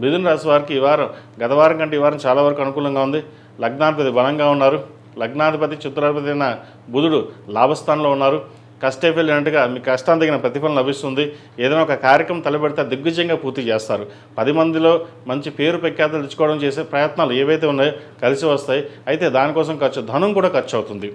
మిథున రాశి వారికి ఈ వారం గత వారం కంటే ఈ వారం చాలా వరకు అనుకూలంగా ఉంది. లగ్నాధిపతి బలంగా ఉన్నారు. లగ్నాధిపతి చిత్రాధిపతి అయిన బుధుడు లాభస్థానంలో ఉన్నారు. కష్టే వెళ్ళినట్టుగా మీ కష్టానికి తగిన ప్రతిఫలం లభిస్తుంది. ఏదైనా ఒక కార్యక్రమం తలపెడితే దిగ్విజయంగా పూర్తి చేస్తారు. 10 మందిలో మంచి పేరు ప్రఖ్యాతలు తెచ్చుకోవడం చేసే ప్రయత్నాలు ఏవైతే ఉన్నాయో కలిసి వస్తాయి. అయితే దానికోసం ధనం కూడా ఖర్చు అవుతుంది.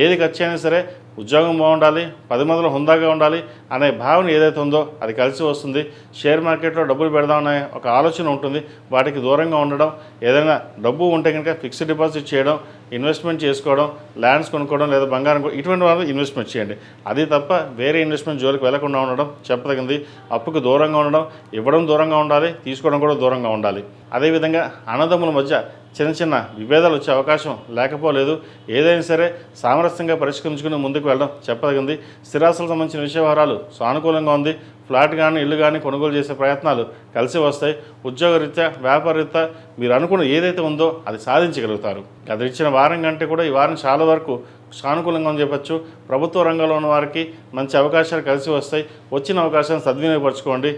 ఏది ఖర్చు అయినా సరే ఉద్యోగం బాగుండాలి, 10 మందిలో హుందాగా ఉండాలి అనే భావన ఏదైతే ఉందో అది కలిసి వస్తుంది. షేర్ మార్కెట్లో డబ్బులు పెడదామనే ఒక ఆలోచన ఉంటుంది. వాటికి దూరంగా ఉండడం, ఏదైనా డబ్బు ఉంటే కనుక ఫిక్స్డ్ డిపాజిట్ చేయడం, ఇన్వెస్ట్మెంట్ చేసుకోవడం, ల్యాండ్స్ కొనుక్కోవడం లేదా బంగారం ఇటువంటి వాళ్ళు ఇన్వెస్ట్మెంట్ చేయండి. అది తప్ప వేరే ఇన్వెస్ట్మెంట్ జోలికి వెళ్లకుండా ఉండడం చెప్పదగింది. అప్పుకు దూరంగా ఉండడం, ఇవ్వడం దూరంగా ఉండాలి, తీసుకోవడం కూడా దూరంగా ఉండాలి. అదేవిధంగా అన్నదమ్ముల మధ్య చిన్న చిన్న విభేదాలు వచ్చే అవకాశం లేకపోలేదు. ఏదైనా సరే సామరస్యంగా పరిష్కరించుకుని ముందుకు వెళ్ళడం చెప్పదగింది. స్థిరాస్తులకు సంబంధించిన వ్యవహారాలు సానుకూలంగా ఉంది. ఫ్లాట్ కానీ ఇల్లు కానీ కొనుగోలు చేసే ప్రయత్నాలు కలిసి వస్తాయి. ఉద్యోగరీత్యా వ్యాపారరీత్యా మీరు అనుకున్న ఏదైతే ఉందో అది సాధించగలుగుతారు. అది ఇచ్చిన వారం కంటే కూడా ఈ వారం చాలా వరకు సానుకూలంగా అని చెప్పచ్చు. ప్రభుత్వ రంగంలో ఉన్న వారికి మంచి అవకాశాలు కలిసి వస్తాయి. వచ్చిన అవకాశాన్ని సద్వినియోగపరచుకోండి.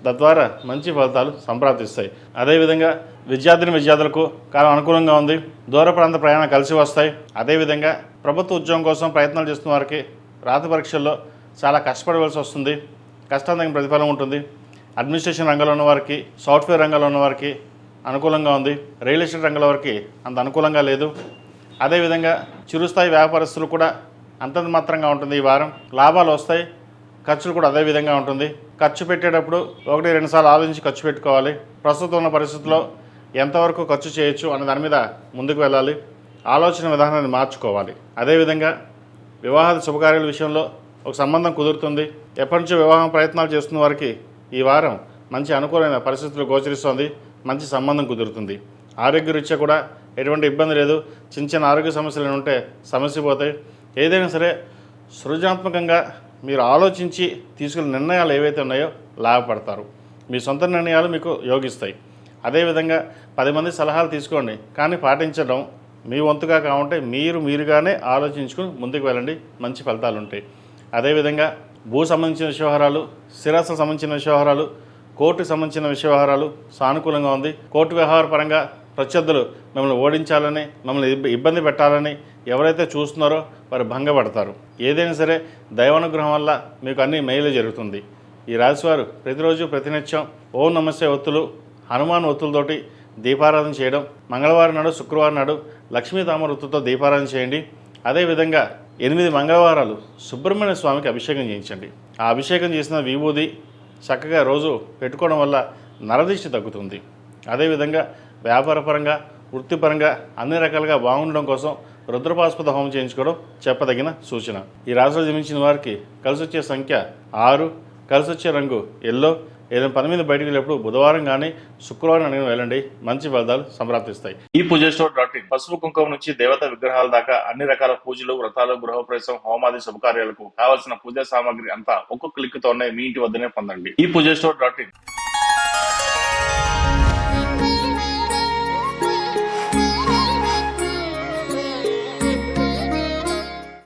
తద్వారా మంచి ఫలితాలు సంప్రాప్తిస్తాయి. అదేవిధంగా విద్యార్థులకు కాలం అనుకూలంగా ఉంది. దూర ప్రాంత ప్రయాణం కలిసి వస్తాయి. అదేవిధంగా ప్రభుత్వ ఉద్యోగం కోసం ప్రయత్నాలు చేస్తున్న వారికి రాత పరీక్షల్లో చాలా కష్టపడవలసి వస్తుంది. కష్టానికి ప్రతిఫలం ఉంటుంది. అడ్మినిస్ట్రేషన్ రంగంలో ఉన్న వారికి, సాఫ్ట్వేర్ రంగంలో ఉన్న వారికి అనుకూలంగా ఉంది. రియల్ ఎస్టేట్ రంగంలో వారికి అంత అనుకూలంగా లేదు. అదేవిధంగా చిరుస్థాయి వ్యాపారస్తులు కూడా అంతంత మాత్రంగా ఉంటుంది. ఈ వారం లాభాలు వస్తాయి. ఖర్చులు కూడా అదే విధంగా ఉంటుంది. ఖర్చు పెట్టేటప్పుడు 1-2 సార్లు ఆలోచించి ఖర్చు పెట్టుకోవాలి. ప్రస్తుతం ఉన్న పరిస్థితుల్లో ఎంతవరకు ఖర్చు చేయొచ్చు అనే దాని మీద ముందుకు వెళ్ళాలి. ఆలోచన విధానాన్ని మార్చుకోవాలి. అదేవిధంగా వివాహాది శుభకార్యాల విషయంలో ఒక సంబంధం కుదురుతుంది. ఎప్పటి నుంచో వివాహం ప్రయత్నాలు చేస్తున్న వారికి ఈ వారం మంచి అనుకూలమైన పరిస్థితులు గోచరిస్తుంది. మంచి సంబంధం కుదురుతుంది. ఆరోగ్యరీత్యా కూడా ఎటువంటి ఇబ్బంది లేదు. చిన్న చిన్న ఆరోగ్య సమస్యలు ఉంటే సమస్య పోతాయి. ఏదైనా సరే సృజనాత్మకంగా మీరు ఆలోచించి తీసుకునే నిర్ణయాలు ఏవైతే ఉన్నాయో లాభపడతారు. మీ సొంత నిర్ణయాలు మీకు యోగిస్తాయి. అదేవిధంగా 10 మంది సలహాలు తీసుకోండి, కానీ పాటించడం మీ వంతుగా కావుంటే మీరుగానే ఆలోచించుకుని ముందుకు వెళ్ళండి. మంచి ఫలితాలు ఉంటాయి. అదేవిధంగా భూ సంబంధించిన వ్యవహారాలు, స్థిరాస్తులకు సంబంధించిన వ్యవహారాలు, కోర్టుకు సంబంధించిన వ్యవహారాలు సానుకూలంగా ఉంది. కోర్టు వ్యవహార పరంగా ప్రత్యర్థులు మిమ్మల్ని ఓడించాలని, మిమ్మల్ని ఇబ్బంది పెట్టాలని ఎవరైతే చూస్తున్నారో వారు భంగపడతారు. ఏదైనా సరే దైవానుగ్రహం వల్ల మీకు అన్ని మేలు జరుగుతుంది. ఈ రాశివారు ప్రతిరోజు ప్రతినిత్యం ఓం నమస్తే ఒత్తులు, హనుమాన్ ఒత్తులతోటి దీపారాధన చేయడం, మంగళవారం నాడు, శుక్రవారం నాడు లక్ష్మీ తామర ఒత్తుతో దీపారాధన చేయండి. అదేవిధంగా 8 మంగళవారాలు సుబ్రహ్మణ్య స్వామికి అభిషేకం చేయించండి. ఆ అభిషేకం చేసిన విభూది చక్కగా రోజు పెట్టుకోవడం వల్ల నరదిష్టి తగ్గుతుంది. అదేవిధంగా వ్యాపారపరంగా, వృత్తిపరంగా అన్ని రకాలుగా బాగుండడం కోసం రుద్రపాశుపత హోమం చేయించుకోవడం చెప్పదగిన సూచన. ఈ రాశిలో జన్మించిన వారికి కలిసి వచ్చే సంఖ్య 6, కలిసి వచ్చే రంగు ఎల్లో. ఏదైనా పని మీద బయటకు వెళ్ళేప్పుడు బుధవారం కానీ శుక్రవారం కానీ వెళ్ళండి. మంచి ఫలితాలు సంప్రాప్తిస్తాయి. ఈ పూజస్టోర్.in పసుపు కుంకుమ నుంచి దేవత విగ్రహాల దాకా అన్ని రకాల పూజలు, వ్రతాలు, గృహప్రవేశం, హోమాది శుభకార్యాలకు కావలసిన పూజా సామాగ్రి అంతా ఒక్కొక్క క్లిక్ తోనే మీ ఇంటి వద్దనే పొందండి. ఈ పూజస్టోర్.in